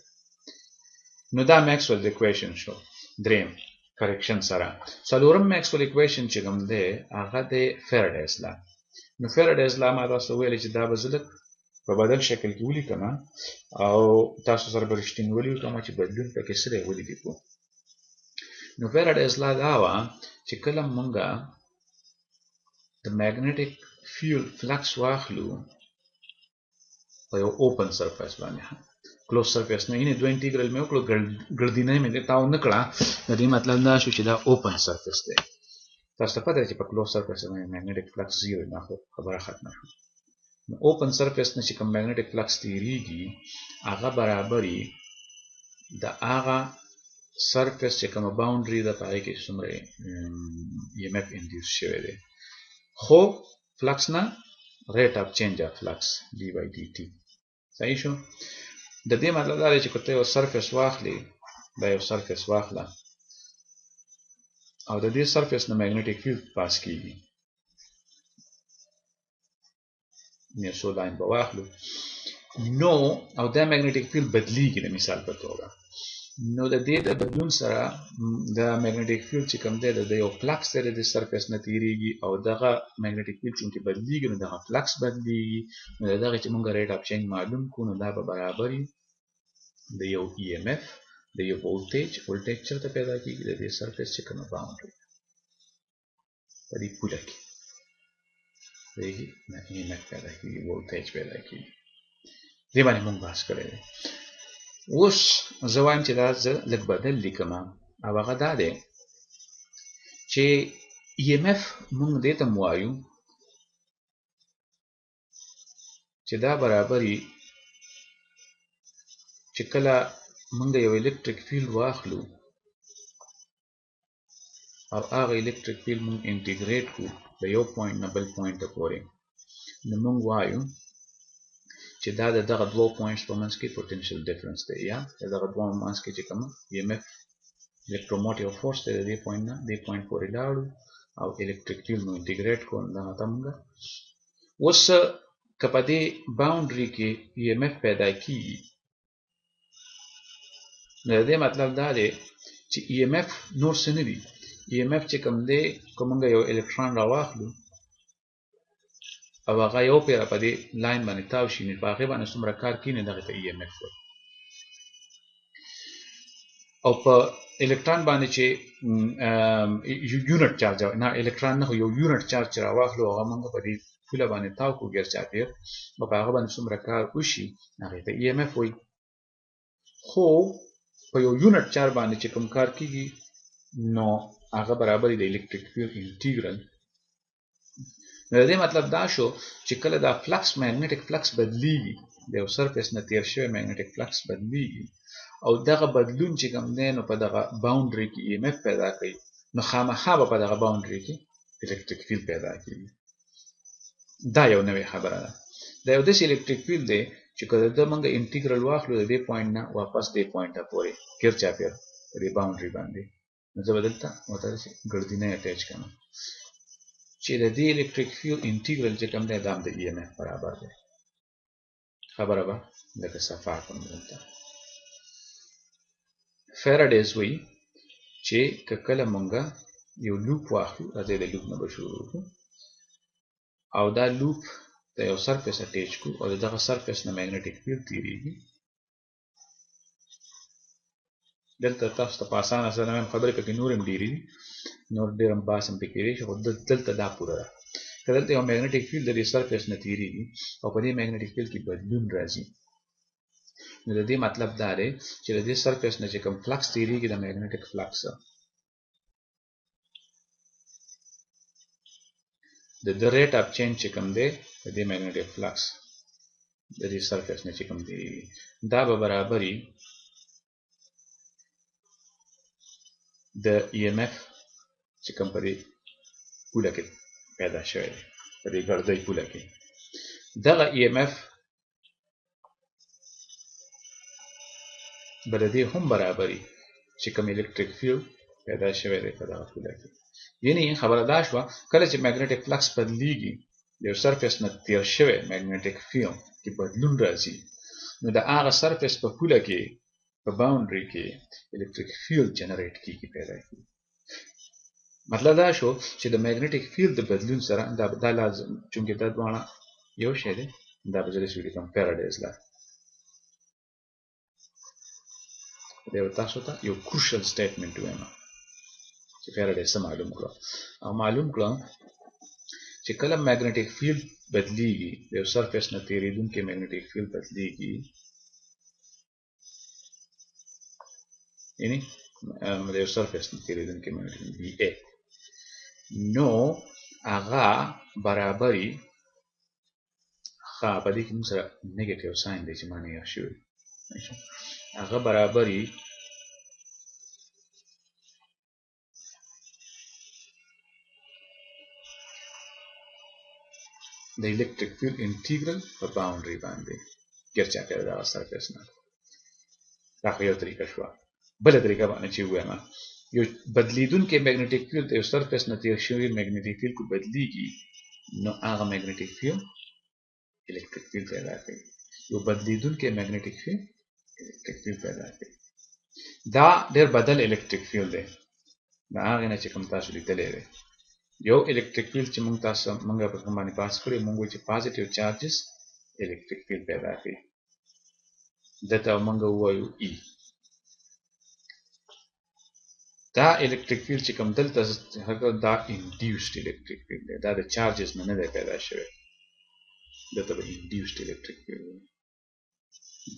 نو دا میکسویل اکویشن شو دریم کریکشن سره څلورم میکسویل اکویشن چې کوم دی هغه د فیرډیز لا نو فیرډیز لا ما تاسو ویلې چې دا به زه په بدل شکل کې ولیکم او تاسو سره به رښتینولي وکړم چې بدلون پکې څه دی ولیکو نو فیرډیز لا دا وه چې کله مونږه د میګنیټیک فیلډ فلکس واخلو په یو اوپن سرفیس باندې کلوز سرفیس نه ینه دوه انټیګرل مې وکړو ګردینه مې تاو نه کړه د دې مطلب دا شو چې دا اوپن سرفیس دی تاسو ته پته ده چې په کلوز سرفیس باندې میګنیټک فلکس زیرو نه خبره ختمه شوه نو اوپن سرفیس نه چې کوم میګنیټک فلکس تیریږي هغه برابري د هغه سرفیس چې کومه باونډري ده په هغې کې څومره EMF انډیوس شوی دی خو فلکس نه ریټ اف چینج اف فلکس دی بای ډي ټي صحیح شو د دې مطلب دا دی چې که ته یو سرفیس واخلې دا یو سرفیس واخله او د دې سرفیس نه میګنیټک فیلډ پاس کیږي یو څو لاین به واخلو نو او دا میګنیټک فیلډ بدلیږي د مثال په توګه نو د دې د بدلون سره د میګنیټک فیلډ چې کوم دی د یو فلکس دی د دې سرفیس نه تیریږي او دغه میګنیټک فیلډ چونکې بدلیږي نو دغه فلکس بدلیږي نو د دغې چې مونږ ریټ اف چینج معلوم کړو نو دا به برابر وي د یو EMF د یو voltage چېرته پیدا کېږي د دې سرفیس چې کومه باونډري په دې پوله کې پوهېږي نه EMF پیدا کېږي voltage پیدا کېږي دې باندې مونږ بحث کړی دی اوس زه وایم چې دا زه لږ بدل لیکم او هغه دا دی چې EMF مونږ دې ته وایو چې دا برابري چې کله مونږ یو الکتریک فیلډ واخلو او هغه الکتریک فیلډ مونږ انټیګریټ کړو د یو پوینټ نه بل پوینټ ته پورې نو مونږ وایو چې دا د دغه دوه پوینټس په منځ کې پوټنشل ډیفرنس دی یا د دغه دوه منځ کې چې کومه EMF الکتروموټیو فورس دی د دې پوینټ نه دې پوینټ پورې لاړو او الکتریک فیلډ مو انټیګریټ کړو نو دغه ته مونږ اوس که په دې باونډري کې EMF پیدا کېږي نو د دې مطلب دا دی چې EMF نور څه نه دي EMF چې کوم دی که مونږ یو الکترون راواخلو او هغه یو پیره په دې لاین باندې تاو شي نو په هغې باندې څومره کار کوي نو دغې ته EMF وایي او په الکترون باندې چې یونټ چارج نه الکترون نه خو یو یونټ چارج چې راواخلو هغه مونږ په دې پوله باندې تاو کړو ګیر چاپېر او په هغه باندې څومره کار وشي هغې ته EMF وایي خو په یو یونټ چارج باندې چې کوم کار کېږي نو هغه برابر دی د الکتریک فیلډ انټیګرل نو د دې مطلب دا شو چې کله دا فلکس میګنیټک فلکس بدلیږي د یو سرفیس نه تیر شوی میګنیټک فلکس بدلیږي او دغه بدلون چې کوم دی نو په دغه باونډري کې EMF پیدا کوي نو خامخا به په دغه باونډري کې الکتریک فیلډ پیدا کېږي دا یو نوې خبره ده دا یو داسې الکتریک فیلډ دی چې که د ده مونږ انټیګرل واخلو د دې پوینټ نه واپس دې پوینټ ته پورې ګیر چاپېر په دې باونډري باندې نو زه به دلته ورته داسې ګردینی اټیچ کړم چې د دې الکتریک فیلډ انټیګرل چې کوم دی دا هم د EMF برابر دی خبره به لکه صفا کړم دلته فیراډیز وایي چې که کله مونږ یو لوپ واخلو راځئ د لوپ نه به شروع وکړو او دا لوپ د یو سرفیس اټیچ کړو او د دغه سرفیس نه میګنیټک فیلډ تیریږي دلته تاسو ته په اسانه سره هم خبرې پکې نور هم ډېرې دي نور ډېر هم بحث هم پکې دی خو دلته دا پوره ده که دلته یو میګنیټک فیلډ د دې سرفیس نه تیریږي او په دې میګنیټک فیلډ کې بدلون راځي نو د دې مطلب دا دی چې د دې سرفیس نه چې کوم فلکس تیریږي د میګنیټک فلکس د ریټ اف چینج چې کوم دی د دې میګنیټک فلکس د دې سرفیس نه چې کوم تیریږي دا به برابر وي د EMF چې کوم په دې پوله کې پیدا شوی دی په دې ګردۍ پوله کې دغه EMF به د دې هم برابر وي چې کوم الکتریک فیلډ پیدا شوی دی په دغه پوله کې یعنې خبره دا شوه کله چې میګنیټک فلکس بدلیږي د یو سرفیس نه تیر شوی میګنیټک فیلډ کې بدلون راځي نو د هغه سرفیس په پوله کې په باونډري کې الکتریک فیلډ جنریټ کیږي پیدا کیږي مطلب دا شو چې د میګنیټک فیلډ د بدلون سره دا لازم چونکې دا دواړه یو شی دی دا به زه داسې ولیکم فیراډیز لا دا یو تاسو ته یو کروشل سټیټمنټ وایم چې فیراډیز څه معلوم کړه او معلوم کړه چې کله میګنیټک فیلډ بدلیږي د یو سرفیس نه تیریدونکی میګنیټک فیلډ بدلیږي یعنی د یو سرفیس نه تیریدونکې میګنیټیک بی ا نو هغه برابري په دې کې موږ سره نیګیټیو ساين دی چې معنی یې شوی هغه برابري د الیکتریک فیلډ انټیګرل په باونډري باندې ګر چاپیره دغه سرفیس نه دا خو یو طریقه شوه بله طریقه باندې چې ووایم یو بدلیدونکی میګنیټیک فیلډ د یو سرفیس نه تیر شوی میګنیټیک فیلډ کو بدلیږي نو هغه میګنیټیک فیلډ الیکتریک فیلډ پیدا کوي یو بدلیدونکی میګنیټیک فیلډ الیکتریک فیلډ پیدا کوي دا ډېر بدل الیکتریک فیلډ دی دا هغه نه چې کوم تاسو لیدلی دی یو الیکتریک فیلډ چې موږ په کوم باندې پاس کړی موږ وایو چې پازیټیو چارجز الیکتریک فیلډ پیدا کوي دته موږ وایو ای دا الیکتریک فیلډ چې کوم دلته هغه دا انډیوسډ الیکتریک فیلډ دی دا د چارجز نه دی پیدا شوی دته به انډیوسډ الیکتریک فیلډ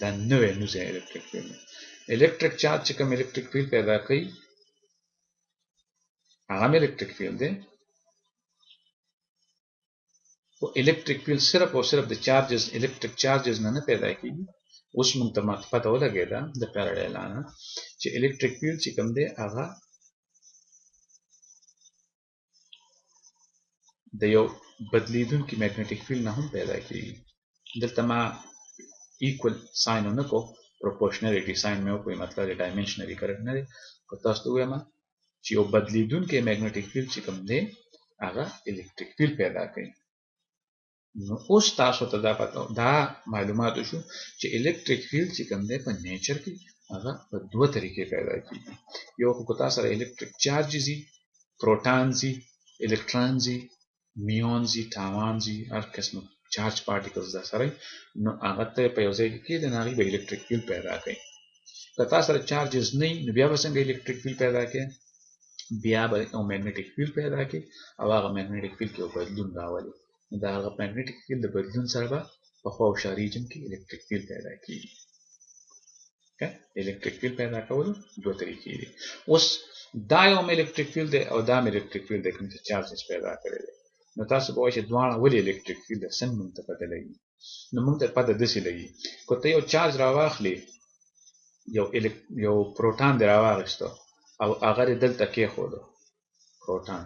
دا نوې الیکتریک فیلډ الیکتریک چارج چې کوم الیکتریک فیلډ پیدا کوي هغه الیکتریک فیلډ دی او الیکتریک فیلډ صرف او صرف د چارجز الیکتریک چارجز نه پیدا کیږي اوس موږ ته پته ولګېده د فیراډې لا نه چې الیکتریک فیلډ چې کوم دی هغه د یو بدلیدونکي میګنیټیک فیلډ نه هم پیدا کیږي دلته ما ایکوال ساين نه کو پروپورشنالیټي ساين مې وکړ مطلب د ډایمنشنري کریکټ نه دی خو تاسو ته وایم چې یو بدلیدونکي میګنیټیک فیلډ چې کوم دی هغه الیکتریک فیلډ پیدا کوي نو اوس تاسو ته دا معلومات شو چې الیکتریک فیلډ چې کوم دی په نیچر کې هغه په دوه طریقې پیدا کیږي یو خو تاسو سره الیکتریک چارج زی پروټون زی الکترون زی میون زی تاوان زی هر قسم چارج پارټیکلز دا سره نو هغه ته په یو ځای کې د ناغي به الیکتریک فیلډ پیدا کوي که تاسو سره چارجز نه نو بیا به څنګه الیکتریک فیلډ پیدا کوي بیا به یو میګنیټیک فیلډ پیدا کوي او هغه میګنیټیک فیلډ کې بدلون راولي دا هغه میګنیټیک فیلډ د بدلون سره به په خوا او شا ریجن کې الیکتریک فیلډ پیدا کیږي الیکتریک فیلډ پیدا کولو دوه طریقې دي اوس دا یو الیکتریک فیلډ دی او دا الیکتریک فیلډ دی کوم چې چارجز پیدا کړی دی نو تاسو به وایئ چې دواړه ولې الیکتریک فیلډ څنګه موږ ته پته لګي نو موږ ته پته داسې لګي که ته یو چارج راواخلې یو پروټون دې راواخیسته او هغه دې دلته کېښودو پروټون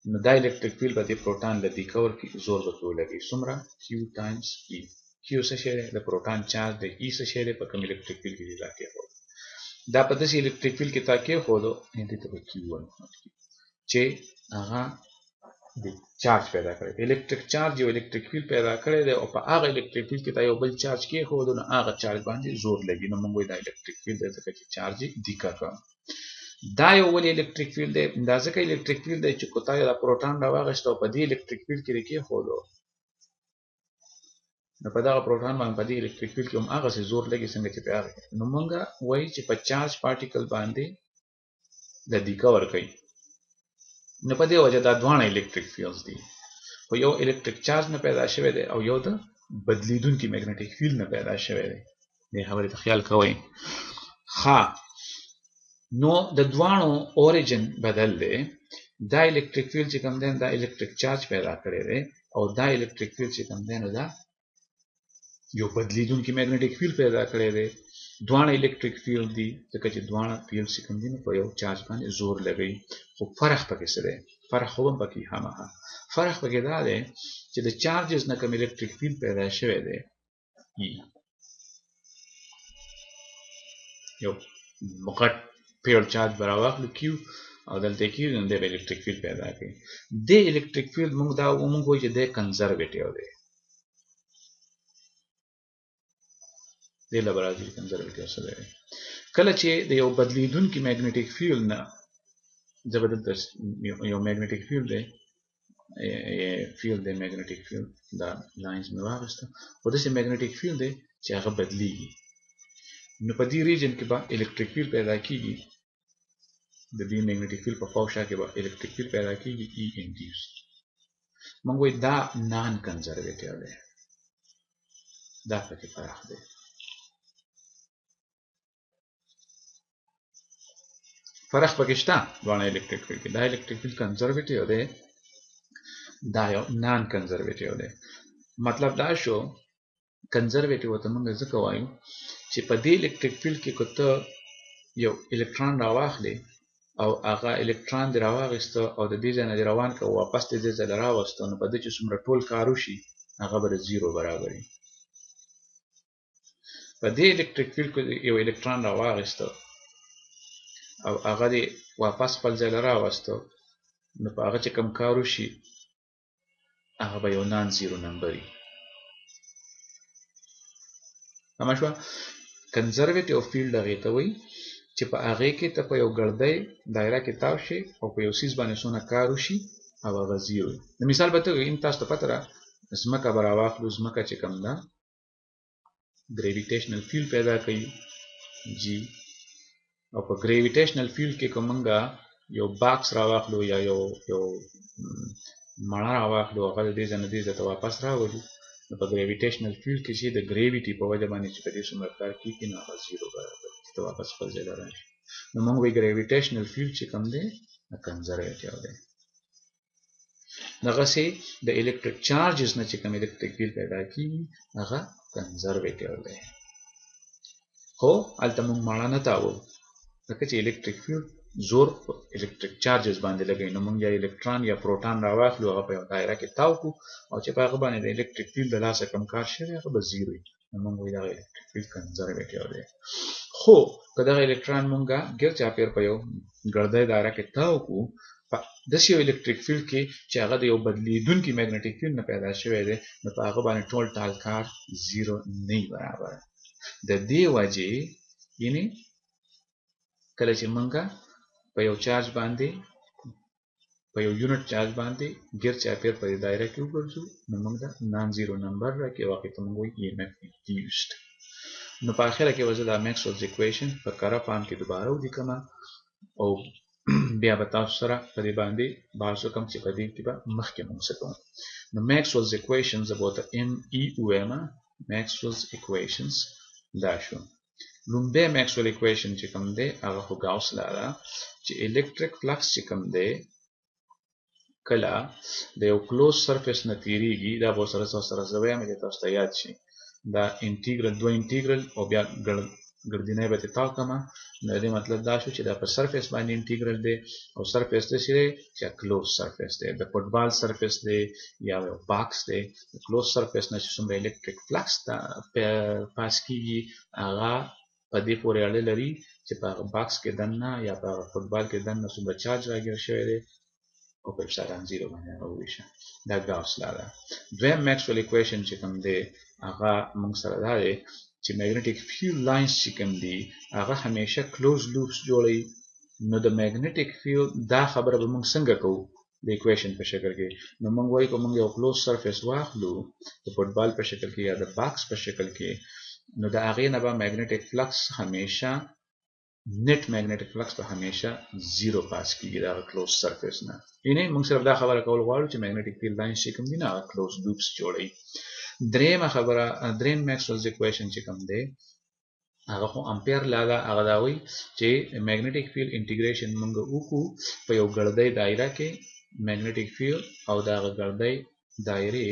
نو دا الیکتریک فیلډ به دې پروټون له دې کور کې زور به پرې ولګي څومره کیو ټایمز ای کیو څه شی دی د پروټون چارج دی ای څه شی دی په کوم الیکتریک فیلډ کې دا کېښودو دا په داسې الیکتریک فیلډ کې تا کېښودو دې ته به کیو چې هغه د چارج پیدا کړی الیکتریک چارج یو الیکتریک فیلډ پیدا کړی دی او په هغه الیکتریک فیلډ کې تا یو بل چارج کېښودو نو هغه چارج باندې زور لګي نو موږ وایو دا الیکتریک فیلډ دی ځکه چې چارج یې دیکه کړ دا یو ولې الیکتریک فیلډ دی دا ځکه الیکتریک فیلډ دی چې که تا دا پروټون راواخیسته او په دې الیکتریک فیلډ کې یې کېښودو نو په دغه پروټون باندې په دې الیکتریک فیلډ کې هم هغسې زور لګي څنګه چې په هغه نو موږ وایو چې په چارج پارټیکل باندې د دیکه ورکوي نو په دې وجه دا دواړه الیکتریک فیلډز دي خو یو الیکتریک چارج نه پیدا شوی دی او یو د بدلیدونکي میګنیټیک فیلډ نه پیدا شوی دی دې خبرې ته خیال کوئ ښه نو د دواړو اوریجن بدل دی دا الیکتریک فیلډ چې کوم دی دا الیکتریک چارج پیدا کړی دی او دا الیکتریک فیلډ چې کوم دی نو دا یو بدلیدونکي میګنیټیک فیلډ پیدا کړی دی دواړه الیکتریک فیلډ دي ځکه چې دواړه فیلډ چې کوم دي نو په یو چارج باندې زور لګوي خو فرق پکې څه دی فرق خو هم پکې هماغه فرق پکې دا دی چې د چارجز نه کوم الیکتریک فیلډ پیدا شوی دی یو مقعد پیور چارج به راواخلو کیو او دلته کیو نو دی به الیکتریک فیلډ پیدا کوي دې الیکتریک فیلډ موږ وایو چې دی کنزرویټیو دی دې له به راځي کنزرویټیو څه دی کله چې د یو بدلیدونکي میګنیټیک فیلډ نه زه به دلته یو میګنیټیک فیلډ دی میګنیټیک فیلډ دا لاینز مې واخیسته خو داسې میګنیټیک فیلډ دی چې هغه بدلیږي نو په دې ریجن کې به الیکتریک فیلډ پیدا کیږي د دې میګنیټیک فیلډ په خوا او شا کې به الیکتریک فیلډ پیدا کیږي ای انډیوس موږ وایو دا نان کنزرویټیو دی دا پکې فرق دی فرق پکې شته دوه الیکټریک فیلډ کې دا الیکټریک فیلډ کنزرویټیو دی دا یو نان کنزرویټیو دی مطلب دا شو کنزرویټیو ته موږ ځکه وایو چې په دې الیکټریک فیلډ کې که ته یو الکترون راواخلې او هغه الکترون دې راواغېسته او د دې ځای نه دې روان کړه واپس دې دې ځای له راوسته نو په ده چې څومره ټول کار وشي هغه به د زیرو برابر وي په دې الیکټریک فیلډ کې یو الکترون راواغېسته او هغه دې واپس خپل ځای له راوسته نو په هغه چې کوم کار وشي هغه به یو نان زیرو نمبر وي سمه شوه کنزرویټیو فیلډ هغې ته وایي چې په هغې کې ته په یو ګردۍ دایره کې تاو شي او په یو څیز باندې څونه کار وشي او هغه زیرو وي د مثال به ته وایي تاسو ته پته ده ځمکه به راواخلو ځمکه چې کوم ده ګریویټیشنل فیلډ پیدا کوي جی او په ګریویټیشنل فیلډ کې که موږ یو باکس راواخلو یا یو مڼه راواخلو هغه د دې ځای نه دې ځای ته واپس راولو نو په ګریویټیشنل فیلډ کې چې د ګریویټي په وجه باندې چې په دې څومره کار کېږي نو هغه زیرو برابر ته واپس خپل ځای ته راشي نو موږ وایي ګریویټیشنل فیلډ چې کوم دی کنزرویټیو دی دغسې د الیکټریک چارجز نه چې کوم الیکټریک فیلډ پیدا کېږي هغه کنزرویټیو دی خو هلته موږ مڼه نه تاوو ځکه چې الیکټریک فیلډ زور په الیکټریک چارجز باندې لګوي نو موږ یا الکترون یا پروټون راواخلو هغه په یو دایره کې تاو کړو او چې په هغه باندې د الیکټریک فیلډ د لاسه کم کار شوی هغه به زیرو وي نو موږ وایي دغه الیکټریک فیلډ کنزرویټیو دی خو که دغه الکترون موږ ګیر چاپیر په یو ګردۍ دایره کې تاو کړو په داسې یو الیکټریک فیلډ کې چې هغه د یو بدلیدونکي میګنیټیک فیلډ نه پیدا شوی دی نو په هغه باندې ټول ټال کار زیرو نه وي برابر د دې وجې یعنې کله چې موږ په یو چارج باندې په یو یونټ چارج باندې ګیر چاپیر په دې دایره کې وګرځو نو موږ ته نان زیرو نمبر راکړي او هغې ته موږ وایو EMF induced نو په اخره کې به زه دا میکسویلز اکویشن په کره فارم کې دوباره ولیکمه او بیا به تاسو سره په دې باندې بحث وکړم چې په دې کې به مخکې موږ څه کوو نو میکسویلز اکویشن زه به ورته ME ووایم میکسویلز اکویشنز دا شو لومبی میکسویل اکویشن چې کوم دی هغه خو ګاوس لا ده چې الیکټریک فلکس چې کوم دی کله د یو کلوز سرفیس نه تیریږي دا به سره زه وایم چې تاسو ته یاد شي دا انټیګرل دوه انټیګرل او بیا ګردینۍ به ترې تاو کړمه نو د دې مطلب دا شو چې دا په سرفیس باندې انټیګرل دی او سرفیس داسې دی چې کلوز سرفیس دی د فوټبال سرفیس دی یا یو باکس دی د کلوز سرفیس نه چې څومره الیکټریک فلکس پاس کېږي هغه په دې پورې اړه لري چې په هغه باکس کې دننه یا په هغه فوټبال کې دننه څومره چارج راګیر شوی دی او په اپسایلون زیرو باندې هغه وویشه دا ګاوس لا ده دویم میکسویل اکویشن چې کوم دی هغه موږ سره دا دی چې میګنیټیک فیلډ لاینز چې کوم دي هغه همیشه کلوز لوپس جوړوي نو د میګنیټیک فیلډ دا خبره به موږ څنګه کوو د اکویشن په شکل کې نو موږ وایو که موږ یو کلوز سرفیس واخلو د فوټبال په شکل کې یا د باکس په شکل کې نو د هغې نه به میګنیټیک فلکس همیشه نت میګنیټیک فلکس به همیشه زیرو پاس کېږي د هغه کلوز سرفیس نه یعنې موږ صرف دا خبره کول غواړو چې میګنیټیک فیلډ لاینز چې کوم دي نه هغه کلوز لوپس جوړوي درېیمه خبره درېیم میکسویلز اکویشن چې کوم دی هغه خو امپیر لا ده هغه دا وایي چې میګنیټیک فیلډ انټیګریشن موږ وکړو په یو ګردۍ دایره کې میګنیټیک فیلډ او د هغه ګردۍ دایرې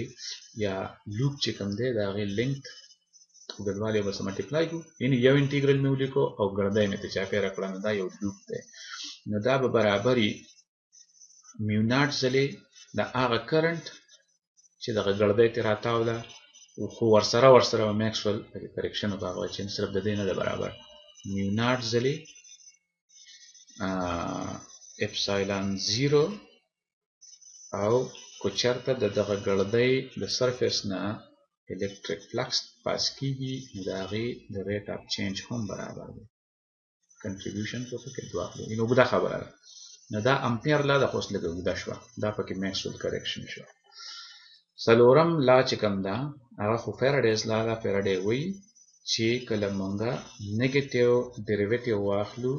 یا لوپ چې کوم دی د هغې لینګت ګډوالی به څه ملټیپلای کړو یعنې یو انټیګرل مې ولیکو او ګردۍ مې ترې چاپېره کړه نو دا یو لوپ دی نو دا به برابر وي میو ناټ ځلې د هغه کرنټ چې دغه ګردۍ ترې راتاو ده خو ورسره به میکسویل کریکشن وکړه هغه چې صرف د دې نه ده برابر میو ناټ ځلې اپسایلون زیرو او که چېرته د دغه ګردۍ د سرفیس نه الیکټریک فلکس پاس کېږي نو د هغې د ریټ اف چینج هم برابر دی کنټریبیوشن په پکې دوه اخلو یعنې اوږده خبره ده نو دا امپیر لا ده خو اوس لږه اوږده شوه دا پکې میکسویل کریکشن شوه څلورم لا چې کوم ده هغه خو فیراډیز لا ده فیراډی وایي چې کله موږ نیګیټیو ډیریویټیو واخلو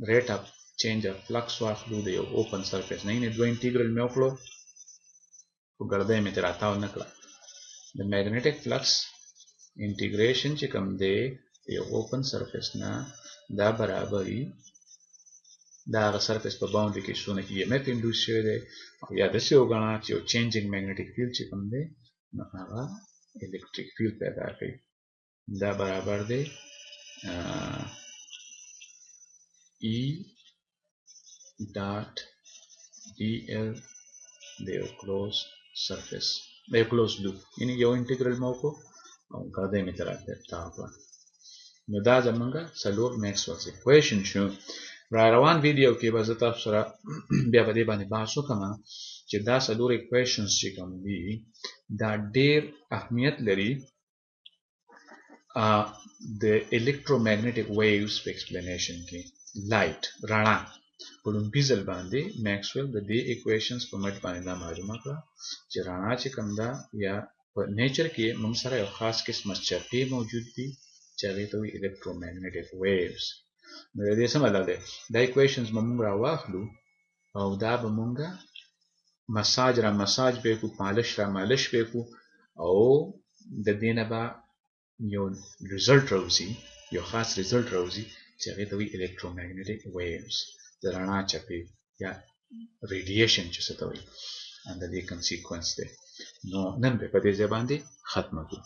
ریټ اف چینج اف فلکس واخلو د یو اوپن سرفیس نه یعنې دوه انټیګرل مې وکړو خو ګردۍ مې ترې راتاو نه کړه د میګنیټیک فلکس انټیګریشن چې کوم دی یو اوپن سرفیس نه دا برابر وي دا هغه سرفیس په باونډري کې څونه EMF انډوس شوی دی او یا داسې وګڼه چې یو چینجینګ میګنیټیک فیلډ چې کوم دی نو هغه الکتریک فیلډ پیدا کوي دا برابر دی E dot dl د یو کلوز سرفیس د یو کلوز لوپ یعنی یو انټیګرل مو کو او ګرځې می طرف ته تاپا نو دا زمونږه څلور میکسویلز ایکویشن شو را روان ویډیو کې به زه تاسو سره بیا په دې باندې بحث وکړم چې دا څلور ایکویشنز چې کوم دي دا ډېر اهمیت لري د الکترومagnetic waves په ایکسپلینیشن کې لایټ رڼا په لومړي ځل باندې میکسویل د دې ایکویشنز په مټ باندې دا معلومه کړه چې رڼا چې کوم ده یا په نیچر کې موږ سره یو خاص قسمه چپې موجود دي چې هغې ته وایي الکترومagnetic waves نو د دې څه مطلب دی دا ایکویشنز به موږ راواخلو او دا به موږ مساج را مساج به کړو مالش را مالش به کړو او د دې نه به یو ریزلټ راوځي یو خاص ریزلټ راوځي چې هغې ته وایي الکترومagnetic waves د رڼا چپې یا ریډیشن چې څه ته وایي د دې کنسیکوینس دی نو نن به په دې ځای باندې ختمه کړو